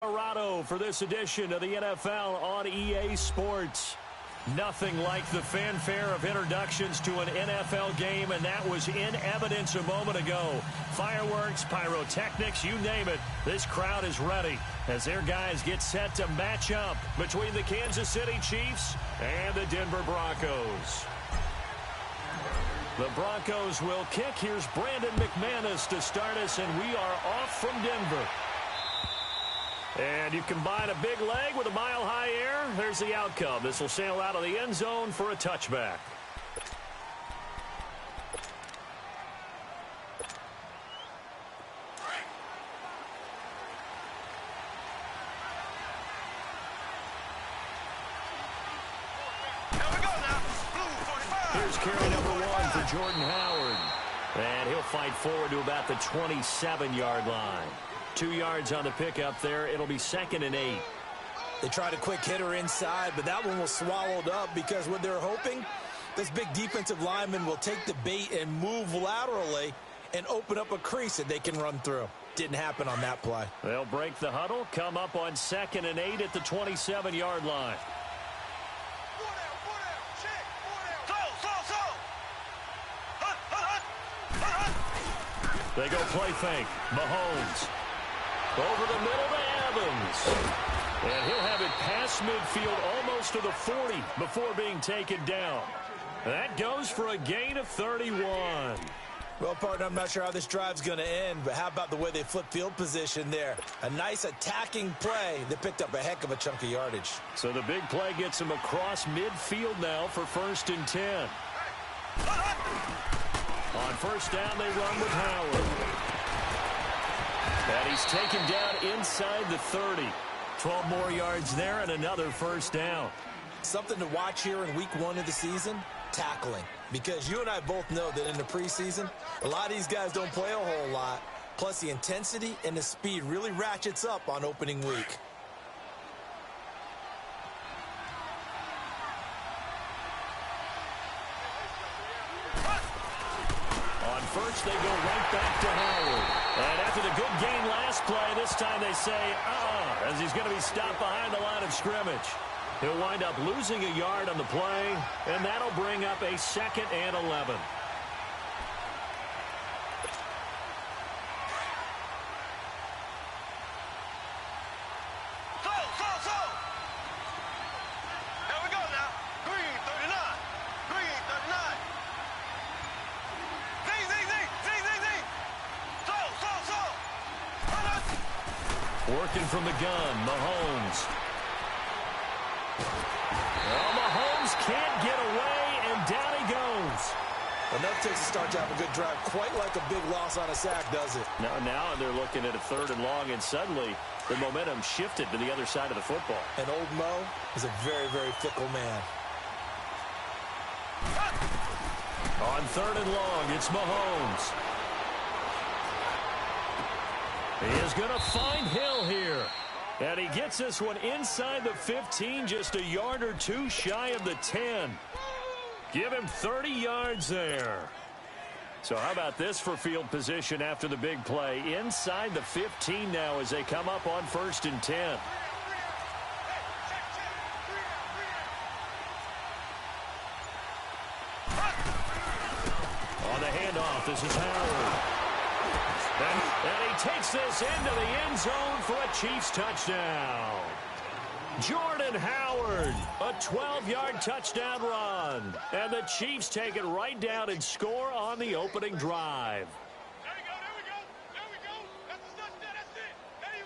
Colorado for this edition of the NFL on EA Sports. Nothing like the fanfare of introductions to an NFL game, and that was in evidence a moment ago. Fireworks, pyrotechnics, you name it. This crowd is ready as their guys get set to match up between the Kansas City Chiefs and the Denver Broncos. The Broncos will kick. Here's Brandon McManus to start us, and we are off from Denver. And you combine a big leg with a mile-high air, there's the outcome. This will sail out of the end zone for a touchback. Here's carry number 1 for Jordan Howard. And he'll fight forward to about the 27-yard line. 2 yards on the pickup there. It'll be 2nd and 8. They tried a quick hitter inside, but that one was swallowed up because what they're hoping, this big defensive lineman will take the bait and move laterally and open up a crease that they can run through. Didn't happen on that play. They'll break the huddle, come up on 2nd and 8 at the 27-yard line. They go play fake. Mahomes. Over the middle to Evans. And he'll have it past midfield almost to the 40 before being taken down. That goes for a gain of 31. Well, partner, I'm not sure how this drive's going to end, but how about the way they flip field position there? A nice attacking play that picked up a heck of a chunk of yardage. So the big play gets him across midfield now for 1st and 10. On 1st down, they run with Howard. And he's taken down inside the 30. 12 more yards there and another 1st down. Something to watch here in week 1 of the season, tackling. Because you and I both know that in the preseason, a lot of these guys don't play a whole lot. Plus, the intensity and the speed really ratchets up on opening week. On 1st, they go right back to Howard. And after the good gain last play, this time they say, as he's going to be stopped behind the line of scrimmage. He'll wind up losing a yard on the play, and that'll bring up a 2nd and 11. Working from the gun, Mahomes. Well, Mahomes can't get away, and down he goes. Enough takes to start to have a good drive, quite like a big loss on a sack, does it? Now they're looking at a 3rd and long, and suddenly the momentum shifted to the other side of the football. And old Mo is a very, very fickle man. On 3rd and long, it's Mahomes. He is going to find Hill here. And he gets this one inside the 15, just a yard or 2 shy of the 10. Give him 30 yards there. So how about this for field position after the big play? Inside the 15 now as they come up on 1st and 10. On the handoff, this is Howard. And he takes this into the end zone for a Chiefs touchdown. Jordan Howard, a 12-yard touchdown run. And the Chiefs take it right down and score on the opening drive. There we go. That's the touchdown. That's it. There you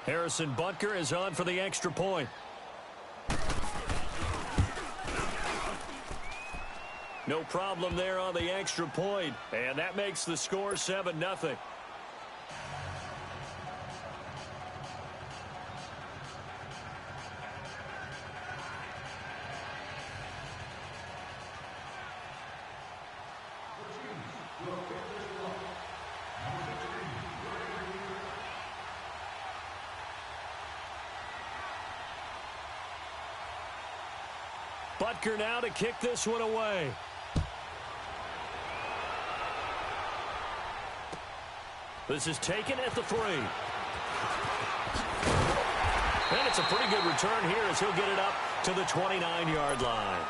go. Harrison Butker is on for the extra point. No problem there on the extra point, and that makes the score 7-0. Butker now to kick this one away. This is taken at the 3. And it's a pretty good return here as he'll get it up to the 29-yard line.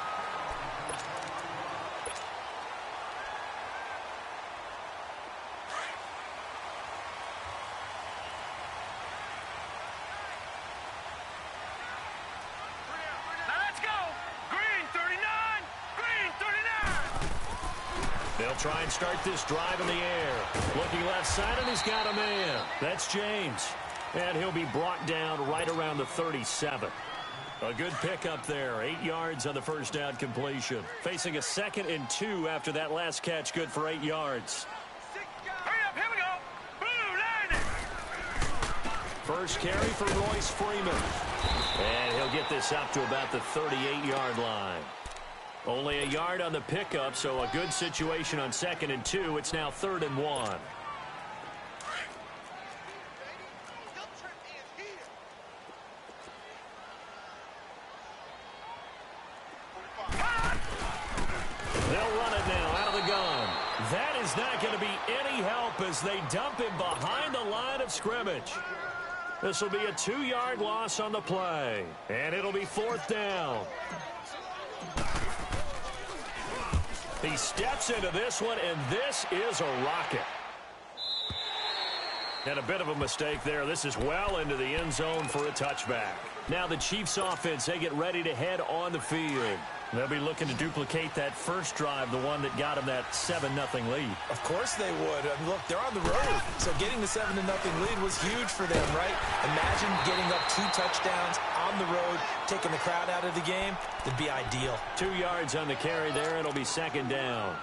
They'll try and start this drive in the air. Looking left side, and he's got a man. That's James. And he'll be brought down right around the 37. A good pickup there. 8 yards on the first down completion. Facing a 2nd and 2 after that last catch. Good for 8 yards. Hurry up, here we go. Blue line. First carry for Royce Freeman. And he'll get this up to about the 38-yard line. Only a yard on the pickup, so a good situation on 2nd and 2. It's now 3rd and 1. They'll run it now out of the gun. That is not going to be any help as they dump him behind the line of scrimmage. This will be a 2-yard loss on the play, and it'll be 4th down. He steps into this one, and this is a rocket. And a bit of a mistake there. This is well into the end zone for a touchback. Now the Chiefs offense, they get ready to head on the field. They'll be looking to duplicate that first drive, the one that got them that 7-0 lead. Of course they would. I mean, look, they're on the road, so getting the 7-0 lead was huge for them, right? Imagine getting up 2 touchdowns on the road, taking the crowd out of the game. That'd be ideal. 2 yards on the carry there. It'll be 2nd down.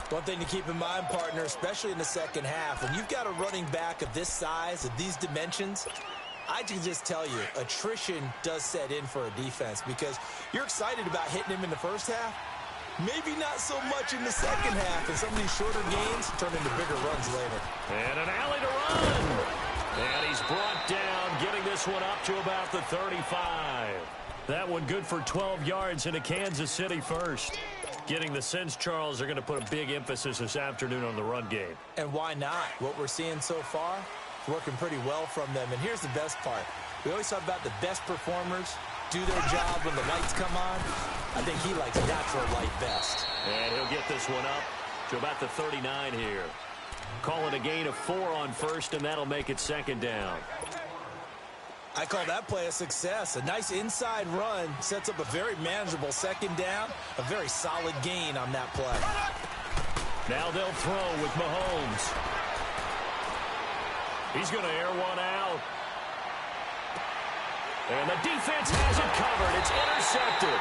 One thing to keep in mind, partner, especially in the second half, when you've got a running back of this size, of these dimensions, I can just tell you, attrition does set in for a defense because you're excited about hitting him in the first half. Maybe not so much in the second half, and some of these shorter gains turn into bigger runs later. And an alley to run. And he's brought down, getting this one up to about the 35. That one good for 12 yards into Kansas City first. Getting the sense, Charles, they're going to put a big emphasis this afternoon on the run game. And why not? What we're seeing so far, working pretty well from them. And here's the best part. We always talk about the best performers do their job when the lights come on. I think he likes natural light best. And he'll get this one up to about the 39 here. Call it a gain of 4 on first, and that'll make it 2nd down. I call that play a success. A nice inside run sets up a very manageable 2nd down. A very solid gain on that play. Now they'll throw with Mahomes. He's going to air one out. And the defense has it covered. It's intercepted.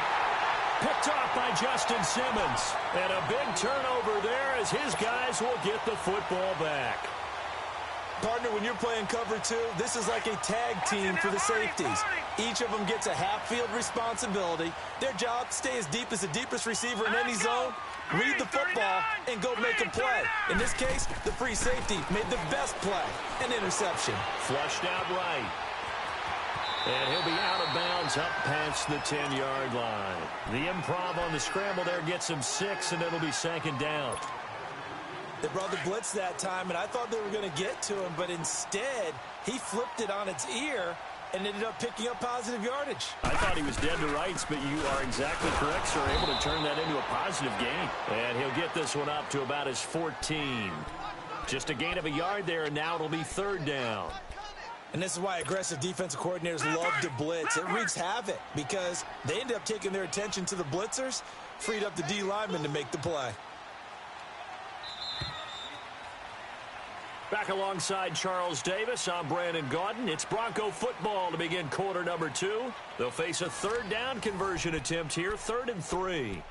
Picked off by Justin Simmons. And a big turnover there as his guys will get the football back. Partner, when you're playing cover 2, this is like a tag team for the safeties. Each of them gets a half-field responsibility. Their job, stay as deep as the deepest receiver in any zone, read the football, and go make a play. In this case, the free safety made the best play, an interception. Flushed out right. And he'll be out of bounds up past the 10-yard line. The improv on the scramble there gets him 6, and it'll be 2nd down. They brought the blitz that time, and I thought they were going to get to him, but instead, he flipped it on its ear and ended up picking up positive yardage. I thought he was dead to rights, but you are exactly correct, sir. Able to turn that into a positive gain. And he'll get this one up to about his 14. Just a gain of a yard there, and now it'll be 3rd down. And this is why aggressive defensive coordinators love to blitz. It wreaks havoc because they end up taking their attention to the blitzers, freed up the D lineman to make the play. Back alongside Charles Davis, I'm Brandon Gaudin. It's Bronco football to begin quarter number 2. They'll face a 3rd down conversion attempt here, 3rd and 3.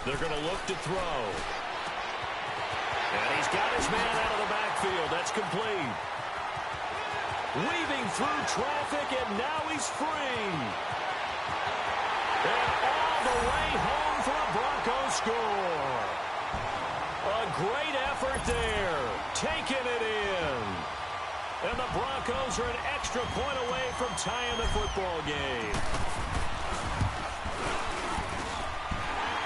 They're going to look to throw. And he's got his man out of the backfield. That's complete. Weaving through traffic, and now he's free. And all the way home for a Broncos score. A great effort there. Taking it in. And the Broncos are an extra point away from tying the football game.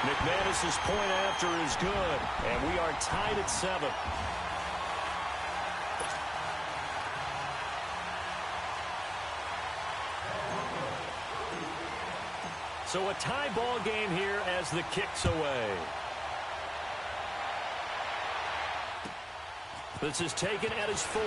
McManus's point after is good, and we are tied at 7. So a tie ball game here as the kick's away. This is taken at his 4.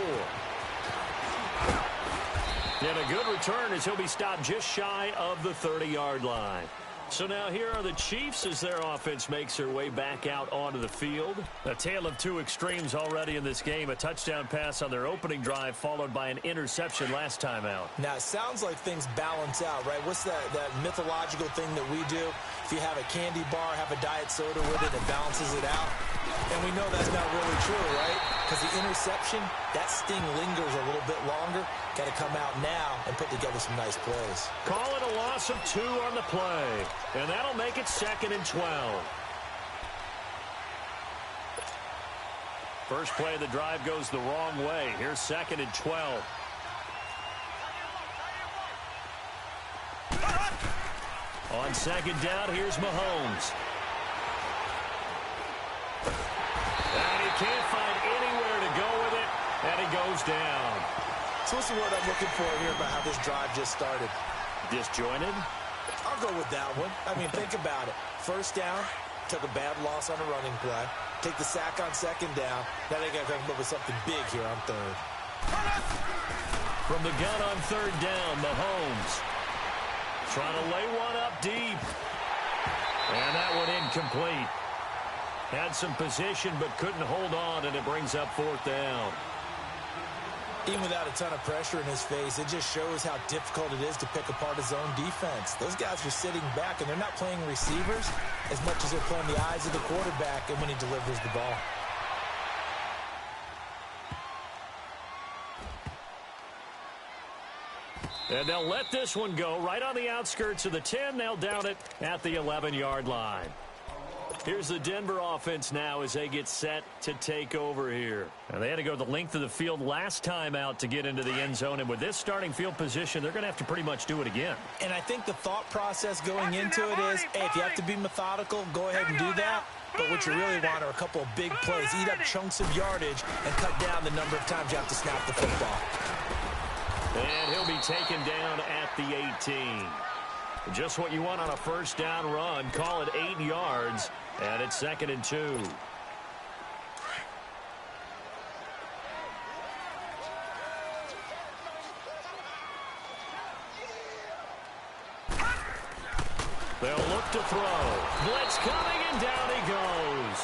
And a good return as he'll be stopped just shy of the 30-yard line. So now here are the Chiefs as their offense makes their way back out onto the field. A tale of two extremes already in this game. A touchdown pass on their opening drive followed by an interception last time out. Now, it sounds like things balance out, right? What's that mythological thing that we do? If you have a candy bar, have a diet soda with it, it balances it out. And we know that's not really true, right? Because the interception, that sting lingers a little bit longer. Got to come out now and put together some nice plays. Call it a loss of 2 on the play. And that'll make it 2nd and 12. First play of the drive goes the wrong way. Here's 2nd and 12. On 2nd down, here's Mahomes. And he can't find anywhere to go with it, and he goes down. So what's the word I'm looking for here about how this drive just started? Disjointed? I'll go with that one. I mean, think about it. First down, took a bad loss on a running play. Take the sack on 2nd down. Now they got to come up with something big here on 3rd. From the gun on 3rd down, Mahomes trying to lay one up deep. And that one incomplete. Had some position but couldn't hold on, and it brings up 4th down. Even without a ton of pressure in his face, it just shows how difficult it is to pick apart his own defense. Those guys are sitting back, and they're not playing receivers as much as they're playing the eyes of the quarterback and when he delivers the ball. And they'll let this one go right on the outskirts of the 10. They'll down it at the 11-yard line. Here's the Denver offense now as they get set to take over here. And they had to go the length of the field last time out to get into the end zone. And with this starting field position, they're going to have to pretty much do it again. And I think the thought process going into it is, hey, if you have to be methodical, go ahead and do that. But what you really want are a couple of big plays. Eat up chunks of yardage and cut down the number of times you have to snap the football. And he'll be taken down at the 18. Just what you want on a first down run. Call it 8 yards. And it's 2nd and 2. They'll look to throw. Blitz coming, and down he goes.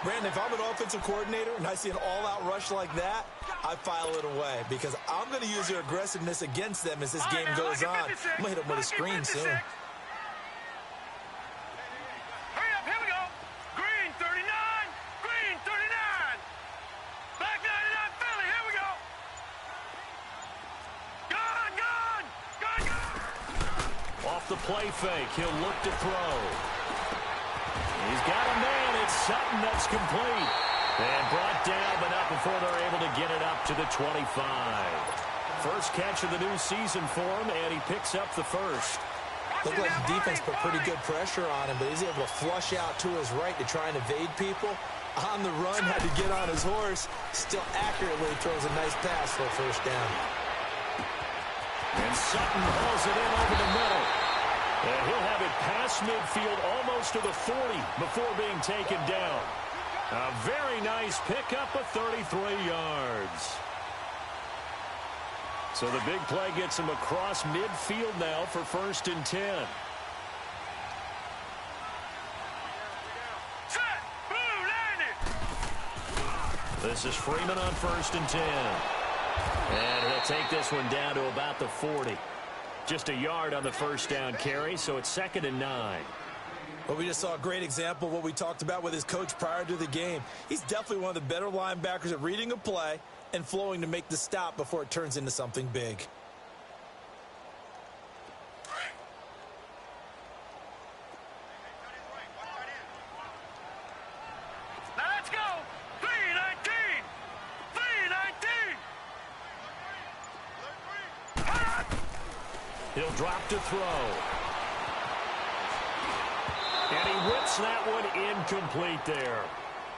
Brandon, if I'm an offensive coordinator and I see an all-out rush like that, I file it away because I'm going to use their aggressiveness against them as this game goes on. I'm going to hit them with a screen soon. Hurry up, here we go. Green 39, green 39. Black 99 Philly, here we go. Gone, gone, gone, gone. Off the play fake, he'll look to throw. He's got a man. It's Sutton that's complete. And brought down, but not before they're able to get it up to the 25. First catch of the new season for him, and he picks up the first. Looked like the defense put pretty good pressure on him, but he's able to flush out to his right to try and evade people. On the run, had to get on his horse. Still accurately throws a nice pass for a first down. And Sutton hauls it in over the middle. And he'll have it past midfield almost to the 40 before being taken down. A very nice pickup of 33 yards. So the big play gets him across midfield now for 1st and 10. Set, blue, landed. This is Freeman on 1st and 10. And he'll take this one down to about the 40. Just a yard on the first down carry, so it's 2nd and 9. Well, we just saw a great example of what we talked about with his coach prior to the game. He's definitely one of the better linebackers at reading a play and flowing to make the stop before it turns into something big. Now let's go. 319. 319. He'll drop to throw. And he whips that one incomplete there.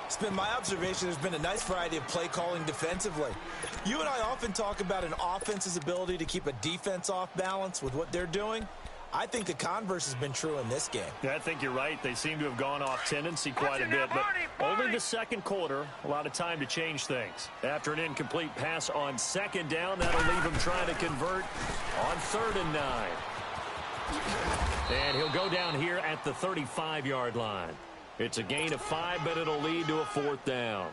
It's been my observation there's been a nice variety of play calling defensively. You and I often talk about an offense's ability to keep a defense off balance with what they're doing. I think the converse has been true in this game. Yeah, I think you're right. They seem to have gone off tendency quite a bit, but only the second quarter, a lot of time to change things. After an incomplete pass on second down, that'll leave him trying to convert on 3rd and 9. And he'll go down here at the 35-yard line. It's a gain of 5, but it'll lead to a 4th down.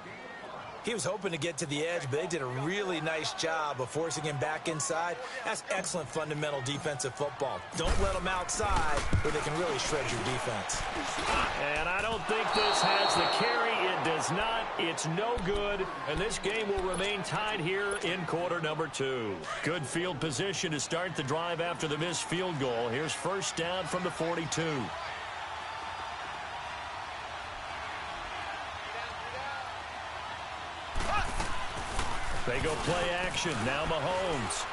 He was hoping to get to the edge, but they did a really nice job of forcing him back inside. That's excellent fundamental defensive football. Don't let them outside where they can really shred your defense. And I don't think this has the carry. It does not. It's no good. And this game will remain tied here in quarter number 2. Good field position to start the drive after the missed field goal. Here's first down from the 42. They go play action. Now Mahomes.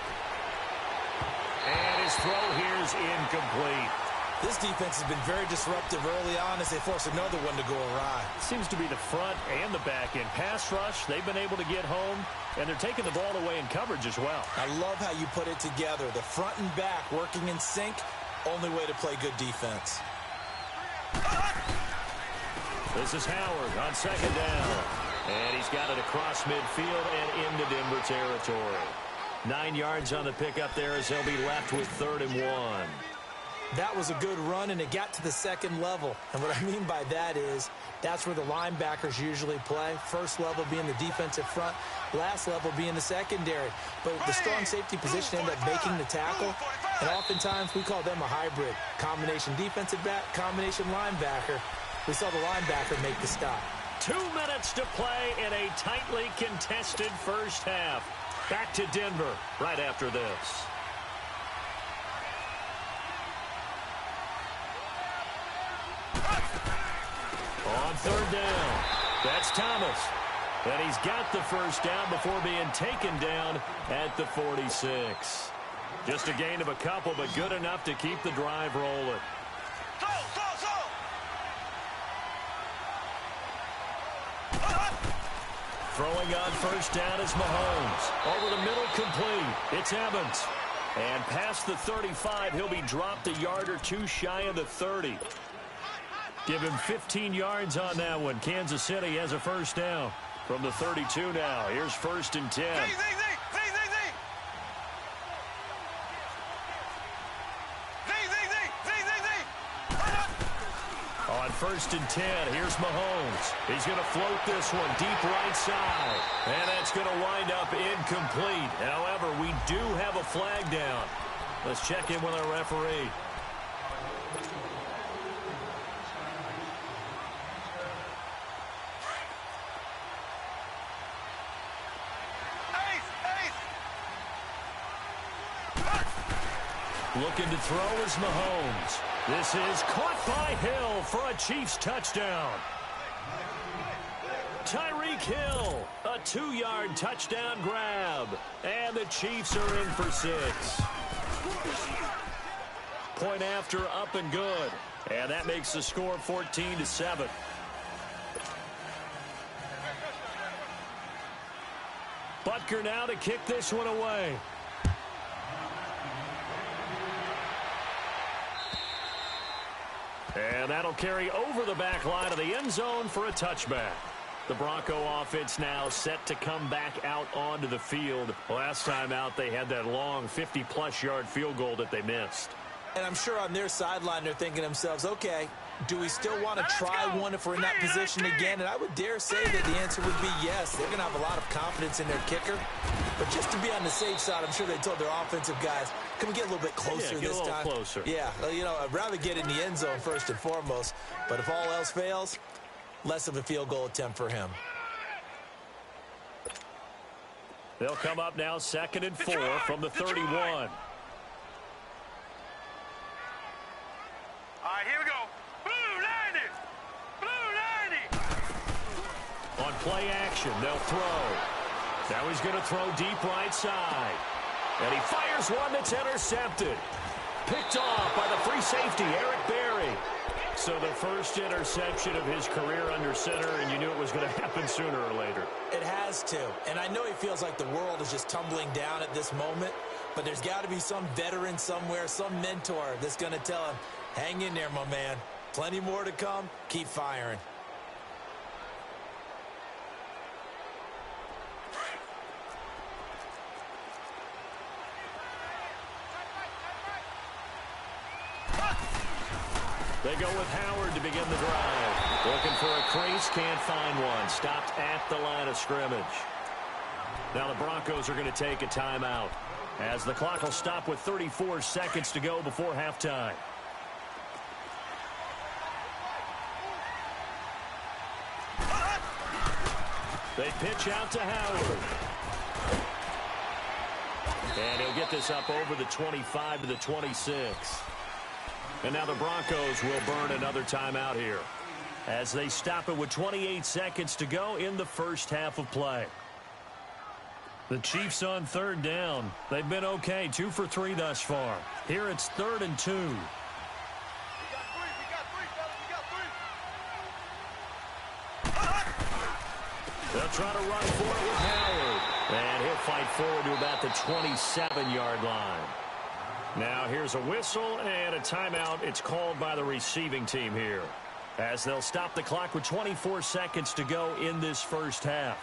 And his throw here is incomplete. This defense has been very disruptive early on as they force another one to go awry. Seems to be the front and the back end. Pass rush, they've been able to get home, and they're taking the ball away in coverage as well. I love how you put it together. The front and back working in sync, only way to play good defense. This is Howard on second down. And he's got it across midfield and into Denver territory. 9 yards on the pickup there as they'll be left with 3rd and 1. That was a good run, and it got to the second level. And what I mean by that is that's where the linebackers usually play. First level being the defensive front, last level being the secondary. But the strong safety position ended up making the tackle, and oftentimes we call them a hybrid. Combination defensive back, combination linebacker. We saw the linebacker make the stop. 2 minutes to play in a tightly contested first half. Back to Denver right after this. On 3rd down, that's Thomas. And he's got the first down before being taken down at the 46. Just a gain of a couple, but good enough to keep the drive rolling. Throwing on first down is Mahomes. Over the middle, complete. It's Evans. And past the 35, he'll be dropped a yard or two shy of the 30. Give him 15 yards on that one. Kansas City has a first down from the 32 now. Here's 1st and 10. On 1st and 10, here's Mahomes. He's going to float this one deep right side. And that's going to wind up incomplete. However, we do have a flag down. Let's check in with our referee. Looking to throw is Mahomes. This is caught by Hill for a Chiefs touchdown. Tyreek Hill, a 2-yard touchdown grab. And the Chiefs are in for 6. Point after, up and good. And that makes the score 14-7. Butker now to kick this one away. And that'll carry over the back line of the end zone for a touchback. The Bronco offense now set to come back out onto the field. Last time out, they had that long 50-plus yard field goal that they missed. And I'm sure on their sideline, they're thinking to themselves, okay, do we still want to try one if we're in that position again? And I would dare say that the answer would be yes. They're going to have a lot of confidence in their kicker. But just to be on the safe side, I'm sure they told their offensive guys, can we get a little bit closer this time? Closer. Yeah, you know, I'd rather get in the end zone first and foremost. But if all else fails, less of a field goal attempt for him. They'll come up now 2nd and 4 from the 31. All right, here we go. Blue 90. Blue 90. On play action, they'll throw. Now he's going to throw deep right side. And he fires one that's intercepted. Picked off by the free safety, Eric Berry. So the first interception of his career under center, and you knew it was going to happen sooner or later. It has to. And I know he feels like the world is just tumbling down at this moment, but there's got to be some veteran somewhere, some mentor that's going to tell him, hang in there, my man. Plenty more to come. Keep firing. They go with Howard to begin the drive. Looking for a crease, can't find one. Stopped at the line of scrimmage. Now the Broncos are going to take a timeout, as the clock will stop with 34 seconds to go before halftime. They pitch out to Howard. And he'll get this up over the 25 to the 26. And now the Broncos will burn another timeout here, as they stop it with 28 seconds to go in the first half of play. The Chiefs on 3rd down. They've been okay, 2 for 3 thus far. Here it's 3rd and 2. They'll try to run for it with Howard. And he'll fight forward to about the 27-yard line. Now here's a whistle and a timeout. It's called by the receiving team here, as they'll stop the clock with 24 seconds to go in this first half.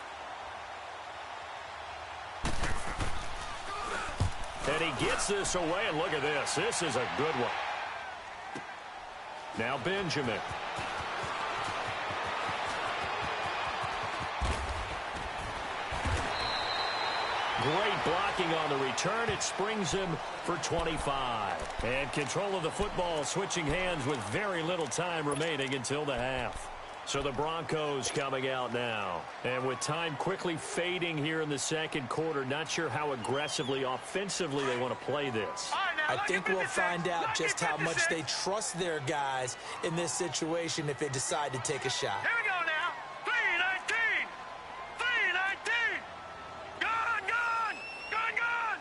And he gets this away, and look at this. This is a good one. Now Benjamin. Great blocking on the return. It springs him for 25. And control of the football switching hands with very little time remaining until the half. So the Broncos coming out now. And with time quickly fading here in the second quarter, not sure how aggressively, offensively they want to play this. I think we'll find out just how much they trust their guys in this situation if they decide to take a shot. Here we go now. 319. 319. Gone, gone. Gone, gone.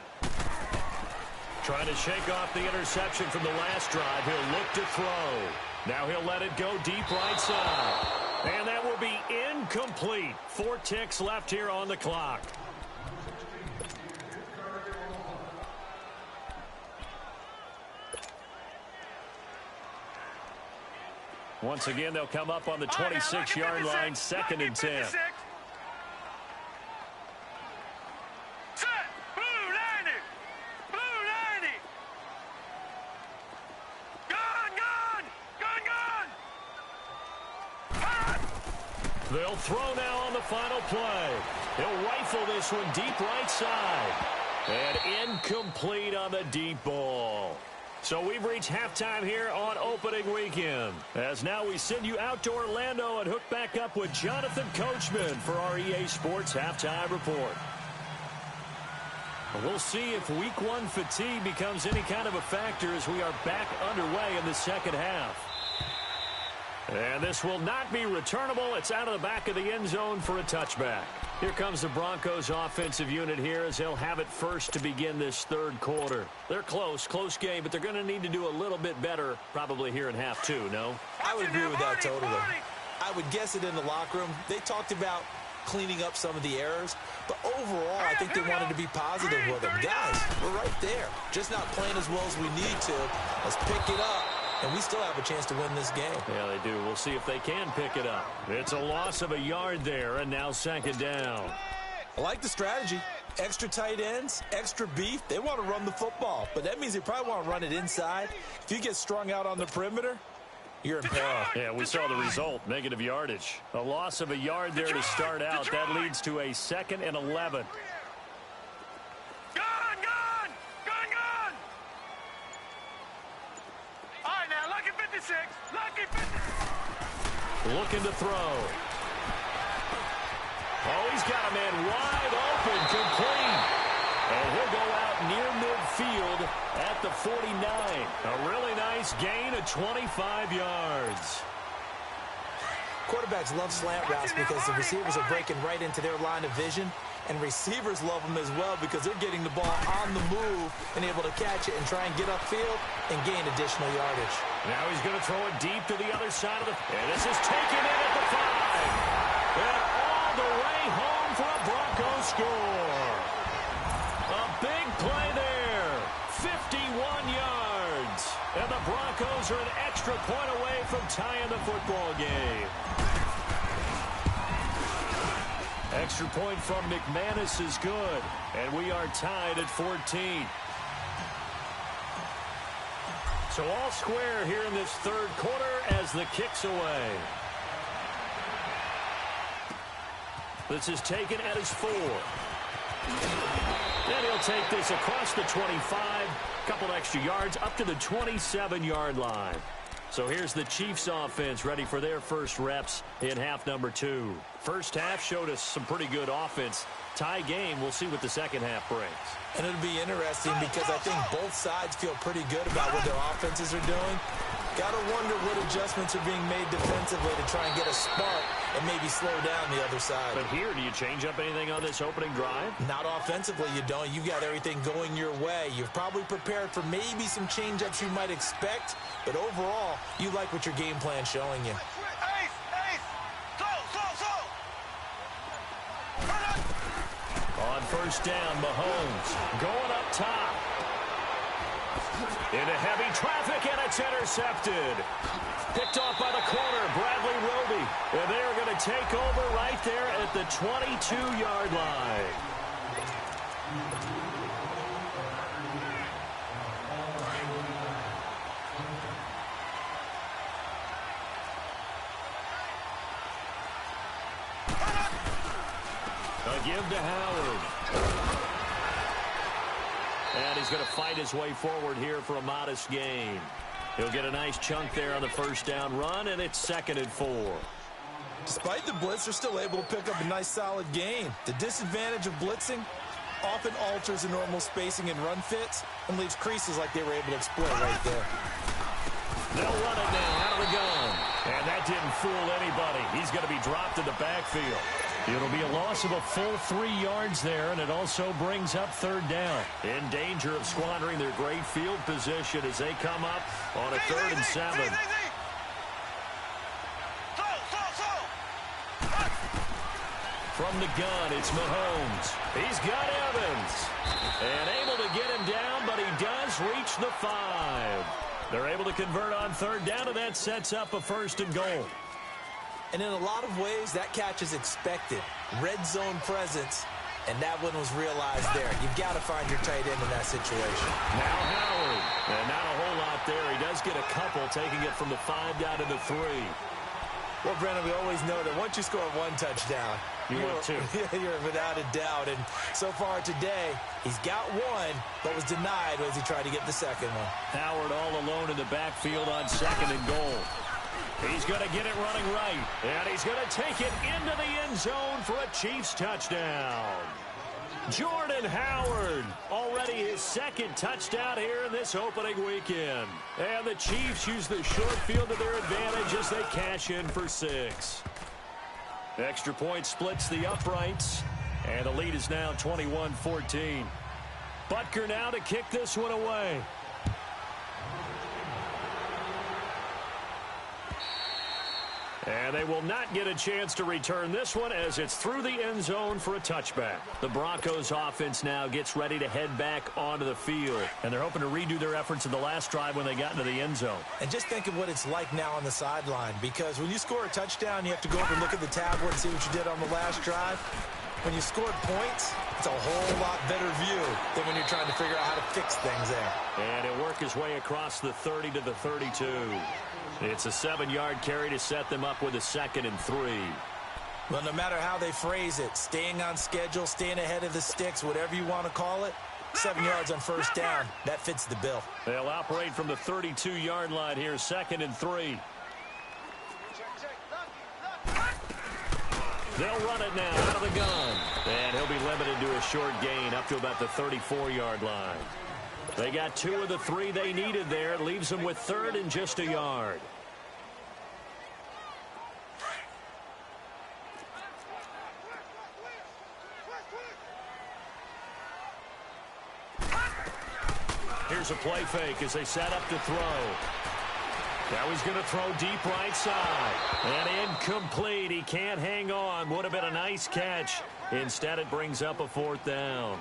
Trying to shake off the interception from the last drive. He'll look to throw. Now he'll let it go deep right side. And that will be incomplete. 4 ticks left here on the clock. Once again, they'll come up on the 26-yard line, 2nd and 10. They'll throw now on the final play. He'll rifle this one deep right side. And incomplete on the deep ball. So we've reached halftime here on opening weekend, as now we send you out to Orlando and hook back up with Jonathan Coachman for our EA Sports Halftime Report. We'll see if week 1 fatigue becomes any kind of a factor as we are back underway in the second half. And this will not be returnable. It's out of the back of the end zone for a touchback. Here comes the Broncos offensive unit here, as they'll have it first to begin this third quarter. They're close game, but they're going to need to do a little bit better probably here in half 2, no? I would agree with that totally. I would guess it in the locker room. They talked about cleaning up some of the errors, but overall I think they wanted to be positive with them. Guys, we're right there. Just not playing as well as we need to. Let's pick it up. And we still have a chance to win this game. Yeah, they do. We'll see if they can pick it up. It's a loss of a yard there, and now 2nd down. I like the strategy. Extra tight ends, extra beef. They want to run the football, but that means they probably want to run it inside. If you get strung out on the perimeter, you're in peril. Yeah, we saw the result, negative yardage. A loss of a yard there to start out. That leads to a 2nd and 11. looking to throw. Oh, he's got a man wide open, complete. And he'll go out near midfield at the 49. A really nice gain of 25 yards. Quarterbacks love slant routes because the receivers are breaking right into their line of vision, and receivers love them as well because they're getting the ball on the move and able to catch it and try and get upfield and gain additional yardage. Now he's going to throw it deep to the other side of the... And this is taken in at the 5. And all the way home for a Broncos score. A big play there. 51 yards. And the Broncos are an extra point away from tying the football game. Extra point from McManus is good. And we are tied at 14. So all square here in this third quarter as the kick's away. This is taken at his 4. And he'll take this across the 25. Couple extra yards up to the 27-yard line. So here's the Chiefs offense ready for their first reps in half number 2. First half showed us some pretty good offense. Tie game, we'll see what the second half brings. And it'll be interesting because I think both sides feel pretty good about what their offenses are doing. Got to wonder what adjustments are being made defensively to try and get a spark and maybe slow down the other side. But here, do you change up anything on this opening drive? Not offensively, you don't. You've got everything going your way. You've probably prepared for maybe some change-ups you might expect, but overall, you like what your game plan's showing you. On first down, Mahomes going up top. Into heavy traffic, and it's intercepted. Picked off by the corner, Bradley Roby. And they're going to take over right there at the 22-yard line. A give to Howard. And he's going to fight his way forward here for a modest gain. He'll get a nice chunk there on the first down run, and it's 2nd and 4. Despite the blitz, they're still able to pick up a nice solid gain. The disadvantage of blitzing often alters the normal spacing and run fits and leaves creases like they were able to exploit right there. They'll run it now out of the gun. And that didn't fool anybody. He's going to be dropped in the backfield. It'll be a loss of a full 3 yards there, and it also brings up 3rd down. In danger of squandering their great field position as they come up on a 3rd and 7. From the gun, it's Mahomes. He's got Evans. And able to get him down, but he does reach the 5. They're able to convert on 3rd down, and that sets up a 1st and goal. And in a lot of ways, that catch is expected. Red zone presence, and that one was realized there. You've got to find your tight end in that situation. Now Howard, and not a whole lot there. He does get a couple, taking it from the 5 down to the 3. Well, Brandon, we always know that once you score 1 touchdown, you're 2. You're without a doubt. And so far today, he's got 1, but was denied as he tried to get the 2nd one. Howard all alone in the backfield on 2nd and goal. He's going to get it running right, and he's going to take it into the end zone for a Chiefs touchdown. Jordan Howard, already his 2nd touchdown here in this opening weekend. And the Chiefs use the short field to their advantage as they cash in for 6. Extra point splits the uprights, and the lead is now 21-14. Butker now to kick this one away. And they will not get a chance to return this one as it's through the end zone for a touchback. The Broncos offense now gets ready to head back onto the field. And they're hoping to redo their efforts in the last drive when they got into the end zone. And just think of what it's like now on the sideline, because when you score a touchdown, you have to go over and look at the tablet and see what you did on the last drive. When you scored points, it's a whole lot better view than when you're trying to figure out how to fix things there. And he'll work his way across the 30 to the 32. It's a 7-yard carry to set them up with a 2nd and 3. Well, no matter how they phrase it, staying on schedule, staying ahead of the sticks, whatever you want to call it, 7 yards on first down, that fits the bill. They'll operate from the 32-yard line here, 2nd and 3. They'll run it now out of the gun. And he'll be limited to a short gain up to about the 34-yard line. They got 2 of the 3 they needed there. It leaves them with 3rd and just a yard. Here's a play fake as they set up to throw. Now he's going to throw deep right side. And incomplete. He can't hang on. Would have been a nice catch. Instead, it brings up a 4th down.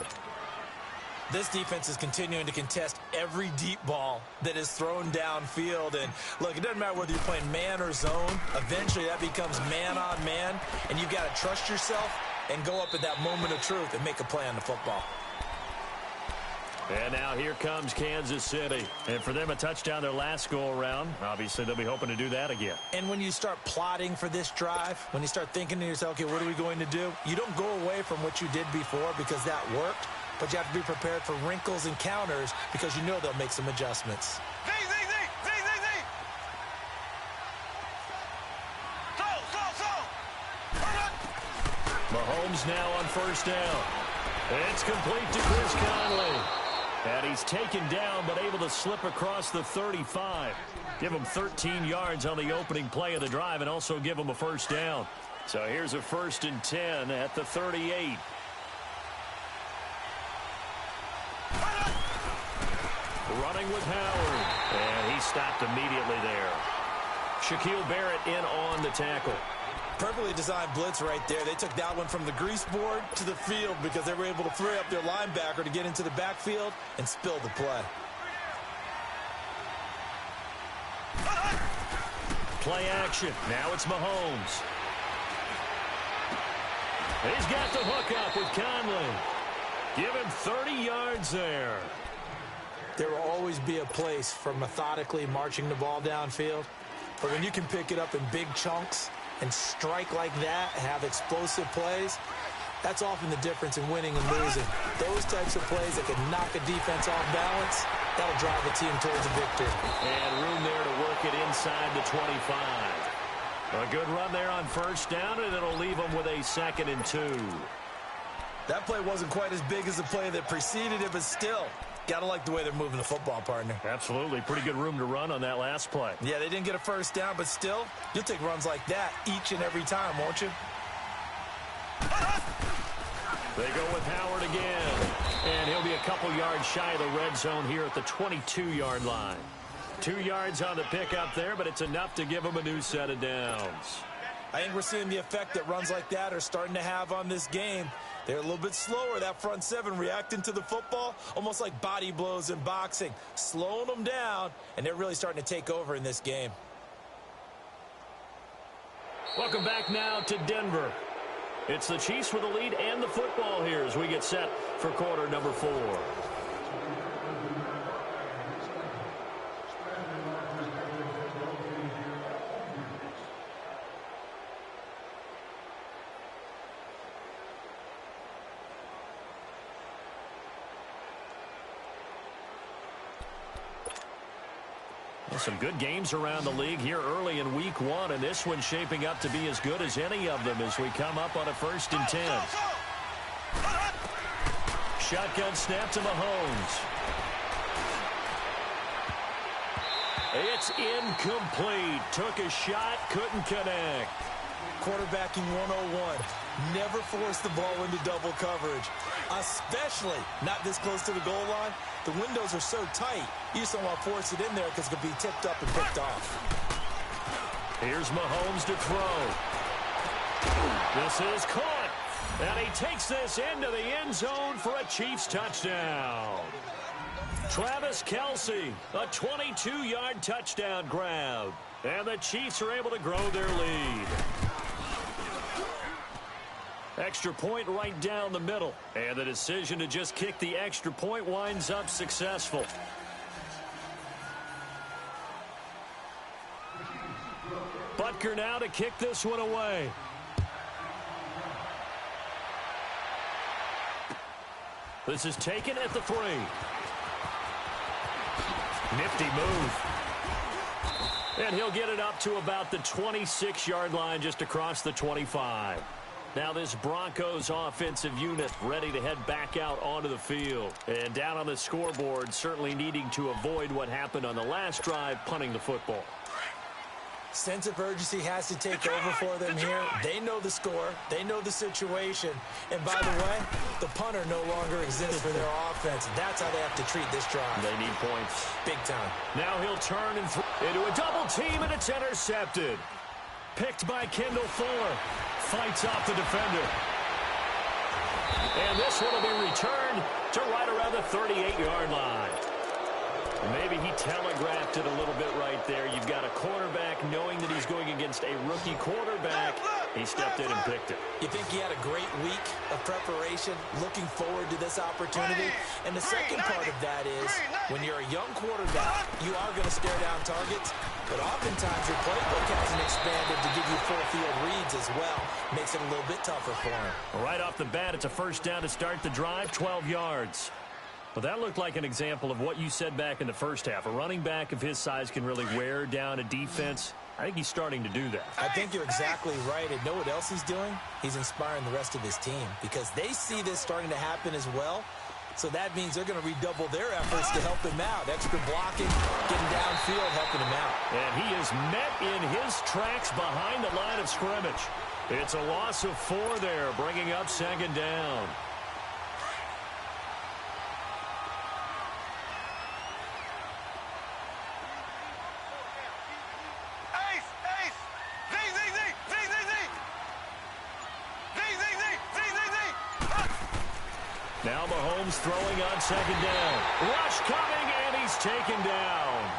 This defense is continuing to contest every deep ball that is thrown downfield. And, look, it doesn't matter whether you're playing man or zone. Eventually, that becomes man on man. And you've got to trust yourself and go up at that moment of truth and make a play on the football. And now here comes Kansas City. And for them, a touchdown their last go-around. Obviously, they'll be hoping to do that again. And when you start plotting for this drive, when you start thinking to yourself, okay, what are we going to do? You don't go away from what you did before because that worked. But you have to be prepared for wrinkles and counters because you know they'll make some adjustments. Mahomes now on 1st down. It's complete to Chris Conley. And he's taken down but able to slip across the 35. Give him 13 yards on the opening play of the drive and also give him a 1st down. So here's a 1st and 10 at the 38. Running with Howard. And he stopped immediately there. Shaquille Barrett in on the tackle. Perfectly designed blitz right there. They took that one from the grease board to the field because they were able to free up their linebacker to get into the backfield and spill the play. Play action. Now it's Mahomes. He's got the hook up with Conley. Give him 30 yards there. There will always be a place for methodically marching the ball downfield. But when you can pick it up in big chunks and strike like that, have explosive plays, that's often the difference in winning and losing. Those types of plays that can knock a defense off balance, that'll drive a team towards a victory. And room there to work it inside the 25. A good run there on 1st down, and it'll leave them with a 2nd and 2. That play wasn't quite as big as the play that preceded it, but still, gotta like the way they're moving the football, partner. Absolutely. Pretty good room to run on that last play. Yeah, they didn't get a 1st down, but still, you'll take runs like that each and every time, won't you? They go with Howard again. And he'll be a couple yards shy of the red zone here at the 22-yard line. 2 yards on the pickup there, but it's enough to give him a new set of downs. I think we're seeing the effect that runs like that are starting to have on this game. They're a little bit slower, that front 7, reacting to the football, almost like body blows in boxing, slowing them down, and they're really starting to take over in this game. Welcome back now to Denver. It's the Chiefs with the lead and the football here as we get set for quarter number 4. Some good games around the league here early in week 1, and this one's shaping up to be as good as any of them as we come up on a 1st and 10. Shotgun snap to Mahomes. It's incomplete. Took a shot, couldn't connect. Quarterbacking 101. Never force the ball into double coverage, especially not this close to the goal line. The windows are so tight, you just don't want to force it in there because it could be tipped up and picked off. Here's Mahomes to throw. This is caught, and he takes this into the end zone for a Chiefs touchdown. Travis Kelce, a 22-yard touchdown grab, and the Chiefs are able to grow their lead. Extra point right down the middle. And the decision to just kick the extra point winds up successful. Butker now to kick this one away. This is taken at the 3. Nifty move. And he'll get it up to about the 26-yard line just across the 25. Now this Broncos offensive unit ready to head back out onto the field. And down on the scoreboard, certainly needing to avoid what happened on the last drive, punting the football. Sense of urgency has to take over for them here. They know the score. They know the situation. And by the way, the punter no longer exists for their offense. That's how they have to treat this drive. They need points. Big time. Now he'll turn and into a double team, and it's intercepted. Picked by Kendall Fuller. Fights off the defender. And this one will be returned to right around the 38-yard line. Maybe he telegraphed it a little bit right there. You've got a quarterback knowing that he's going against a rookie quarterback. He stepped in and picked it. You think he had a great week of preparation, looking forward to this opportunity? And the second part of that is, when you're a young quarterback, you are going to stare down targets, but oftentimes your playbook hasn't expanded to give you full field reads as well. Makes it a little bit tougher for him. Right off the bat, it's a first down to start the drive, 12 yards. Well, that looked like an example of what you said back in the first half. A running back of his size can really wear down a defense. I think he's starting to do that. I think you're exactly right. And know what else he's doing? He's inspiring the rest of his team because they see this starting to happen as well. So that means they're going to redouble their efforts to help him out. Extra blocking, getting downfield, helping him out. And he is met in his tracks behind the line of scrimmage. It's a loss of 4 there, bringing up second down. Now Mahomes throwing on second down. Rush coming, and he's taken down.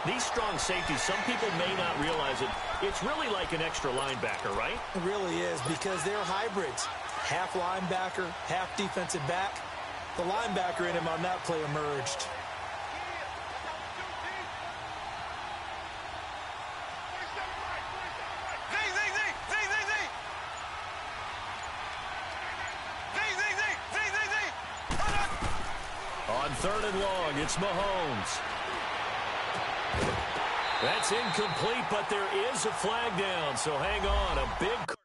These strong safeties, some people may not realize it. It's really like an extra linebacker, right? It really is because they're hybrids. Half linebacker, half defensive back. The linebacker in him on that play emerged. On third and long, it's Mahomes. That's incomplete, but there is a flag down, so hang on. A big...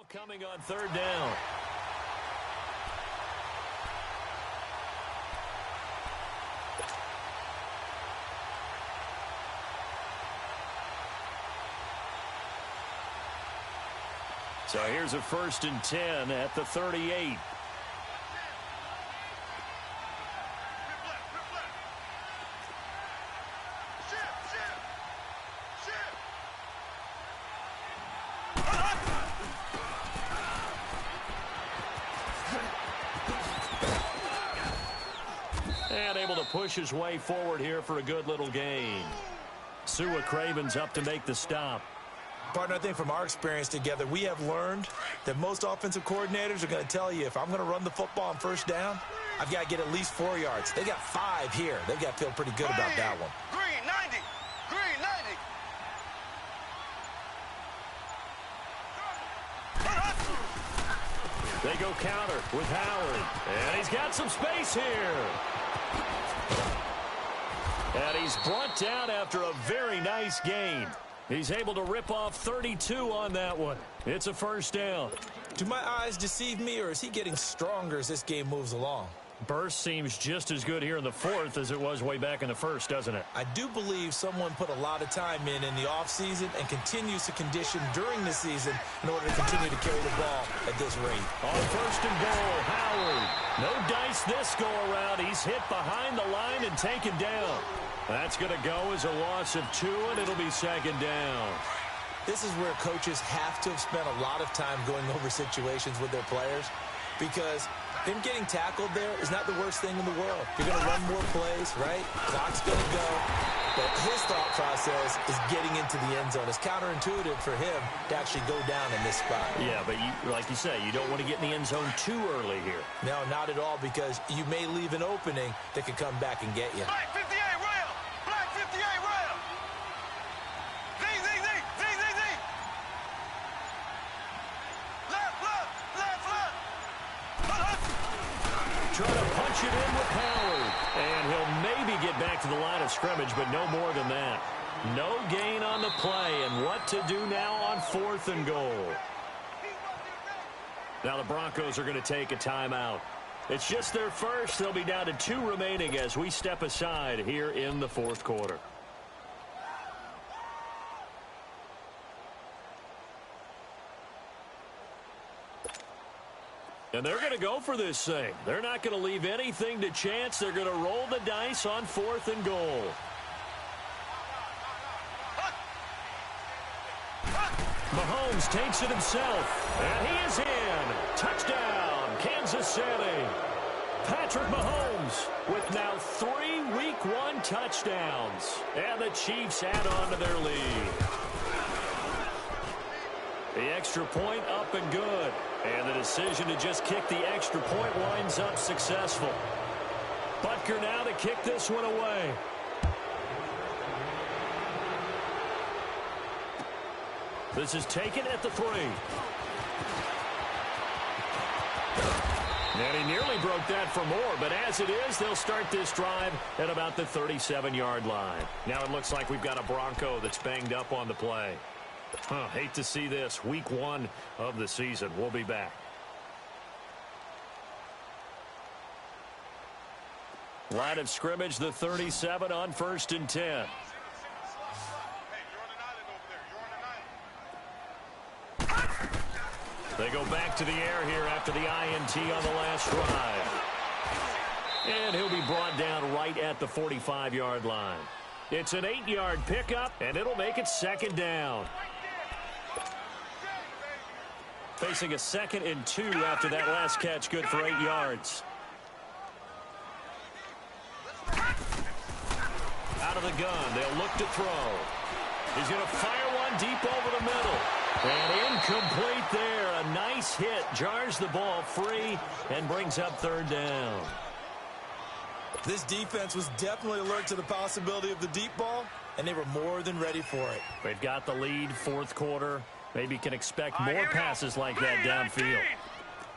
Coming on third down. So here's a 1st and 10 at the 38. And able to push his way forward here for a good little gain. Sua Craven's up to make the stop. Partner, I think from our experience together, we have learned that most offensive coordinators are going to tell you, if I'm going to run the football on first down, I've got to get at least 4 yards. They got 5 here. They've got to feel pretty good about that one. Green 90. Green 90. They go counter with Howard. And he's got some space here. And he's brought down after a very nice gain. He's able to rip off 32 on that one. It's a first down. Do my eyes deceive me, or is he getting stronger as this game moves along? Burst seems just as good here in the 4th as it was way back in the 1st, doesn't it? I do believe someone put a lot of time in the offseason and continues to condition during the season in order to continue to carry the ball at this rate. On 1st and goal, Howard. No dice this go-around. He's hit behind the line and taken down. That's going to go as a loss of 2, and it'll be second down. This is where coaches have to have spent a lot of time going over situations with their players, because Him getting tackled there is not the worst thing in the world. You're going to run more plays, right? Clock's going to go. But his thought process is getting into the end zone. It's counterintuitive for him to actually go down in this spot. Yeah, but like you say, you don't want to get in the end zone too early here. No, not at all, because you may leave an opening that could come back and get you. Black 58 rail. Black 58 rail. Zing, zing, zing. Zing, zing, zing. Left, left, left, left. Trying to punch it in with Howard. And he'll maybe get back to the line of scrimmage, but no more than that. No gain on the play, and what to do now on 4th and goal. Now the Broncos are going to take a timeout. It's just their first. They'll be down to 2 remaining as we step aside here in the 4th quarter. And they're going to go for this thing. They're not going to leave anything to chance. They're going to roll the dice on 4th and goal. Mahomes takes it himself. And he is in. Touchdown, Kansas City. Patrick Mahomes with now 3 Week 1 touchdowns. And the Chiefs add on to their lead. The extra point up and good. And the decision to just kick the extra point winds up successful. Butker now to kick this one away. This is taken at the 3. And he nearly broke that for more, but as it is, they'll start this drive at about the 37-yard line. Now it looks like we've got a Bronco that's banged up on the play. Hate to see this. Week 1 of the season. We'll be back. Line of scrimmage, the 37 on 1st and 10. They go back to the air here after the INT on the last drive. And he'll be brought down right at the 45-yard line. It's an 8-yard pickup, and it'll make it 2nd down. Facing a 2nd and 2 after that last catch, good for 8 yards. Out of the gun, they'll look to throw. He's going to fire one deep over the middle. And incomplete there. A nice hit. Jars the ball free and brings up 3rd down. This defense was definitely alert to the possibility of the deep ball, and they were more than ready for it. They've got the lead, 4th quarter. Maybe can expect more passes like that downfield.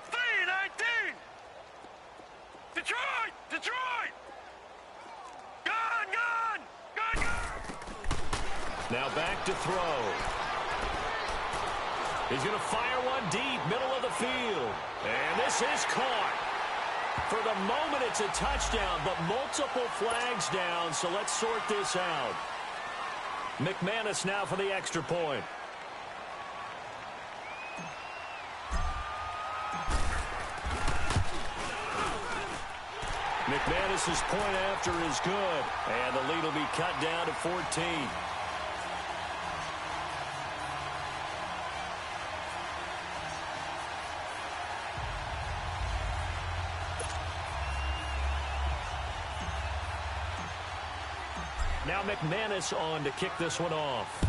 3-19. Detroit! Detroit! Gun, gun! Gun, gun! Now back to throw. He's going to fire one deep, middle of the field. And this is caught. For the moment, it's a touchdown, but multiple flags down, so let's sort this out. McManus now for the extra point. McManus's point after is good, and the lead will be cut down to 14. Now McManus on to kick this one off.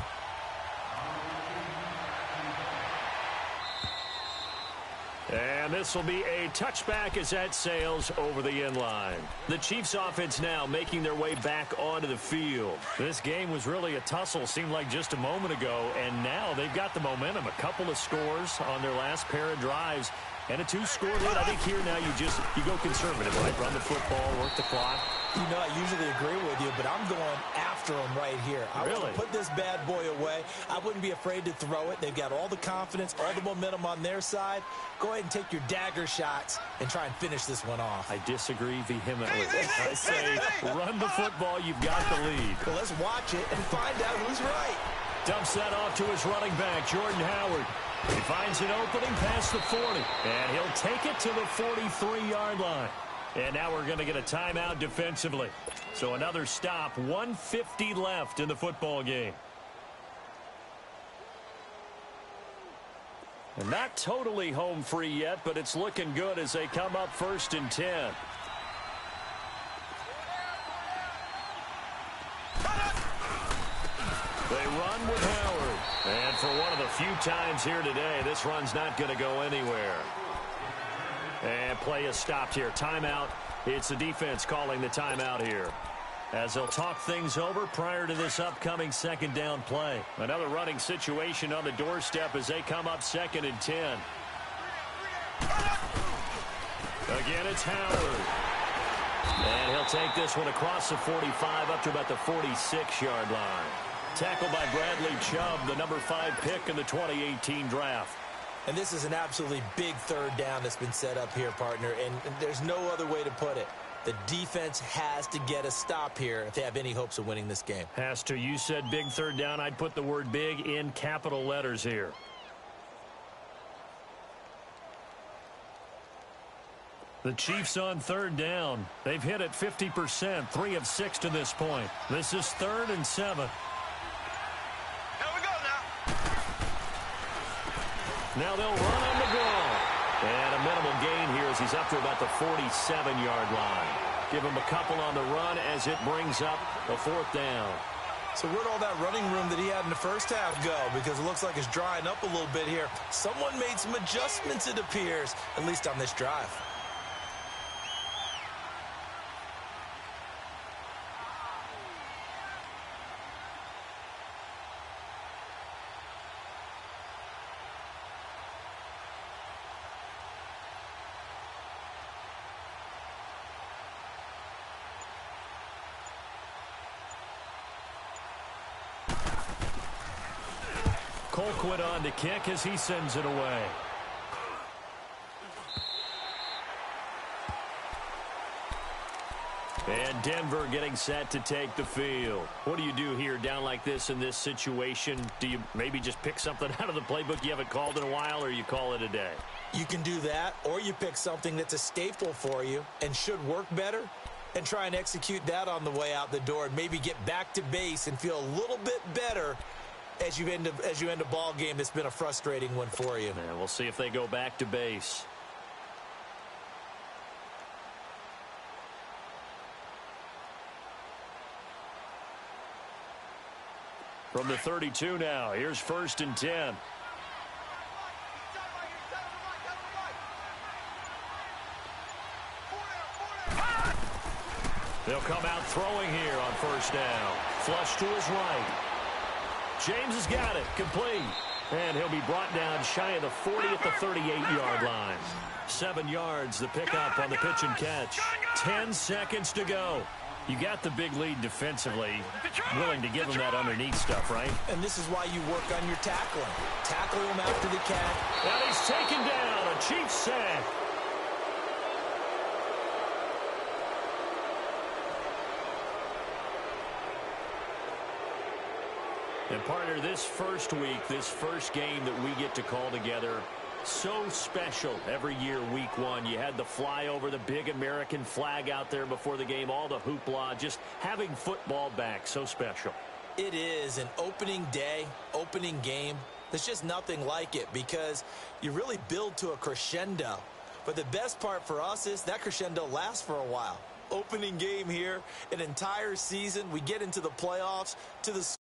And this will be a touchback as that sails over the end line. The Chiefs offense now making their way back onto the field. This game was really a tussle, seemed like just a moment ago, and now they've got the momentum. A couple of scores on their last pair of drives and a 2-score lead. I think here now you go conservative, right? Run the football, work the clock. You know, I usually agree with you, but I'm going after him right here. I want to put this bad boy away. I wouldn't be afraid to throw it. They've got all the confidence, all the momentum on their side. Go ahead and take your dagger shots and try and finish this one off. I disagree vehemently. I say run the football. You've got the lead. Well, let's watch it and find out who's right. Dumps that off to his running back, Jordan Howard. He finds an opening past the 40, and he'll take it to the 43-yard line. And now we're going to get a timeout defensively. So another stop, 1:50 left in the football game. And not totally home free yet, but it's looking good as they come up 1st and 10. They run with Howard. And for one of the few times here today, this run's not going to go anywhere. And play is stopped here. Timeout. It's the defense calling the timeout here, as they'll talk things over prior to this upcoming 2nd down play. Another running situation on the doorstep as they come up 2nd and 10. Again, it's Howard. And he'll take this one across the 45 up to about the 46-yard line. Tackled by Bradley Chubb, the number 5 pick in the 2018 draft. And this is an absolutely big 3rd down that's been set up here, partner, and there's no other way to put it. The defense has to get a stop here if they have any hopes of winning this game. Has to. You said big 3rd down. I'd put the word big in capital letters here. The Chiefs on 3rd down. They've hit it 50%, 3 of 6 to this point. This is 3rd and 7. Now they'll run on the ball. And a minimal gain here as he's up to about the 47-yard line. Give him a couple on the run as it brings up the 4th down. So where'd all that running room that he had in the first half go? Because it looks like it's drying up a little bit here. Someone made some adjustments, it appears, at least on this drive. Colquitt on to kick as he sends it away. And Denver getting set to take the field. What do you do here down like this in this situation? Do you maybe just pick something out of the playbook you haven't called in a while, or you call it a day? You can do that, or you pick something that's a staple for you and should work better and try and execute that on the way out the door and maybe get back to base and feel a little bit better as you end a ball game that's been a frustrating one for you. Yeah, we'll see if they go back to base. From the 32 now, here's 1st and 10. They'll come out throwing here on 1st down. Flush to his right. James has got it. Complete. And he'll be brought down shy of the 40 at the 38-yard line. 7 yards, the pickup on the pitch and catch. 10 seconds to go. You got the big lead defensively. Willing to give him that underneath stuff, right? And this is why you work on your tackling. Tackle him after the catch. And he's taken down. A Chiefs sack. And partner, this first week, this first game that we get to call together, so special every year, week 1. You had the flyover, the big American flag out there before the game, all the hoopla, just having football back, so special. It is an opening day, opening game. There's just nothing like it because you really build to a crescendo. But the best part for us is that crescendo lasts for a while. Opening game here, an entire season, we get into the playoffs, to the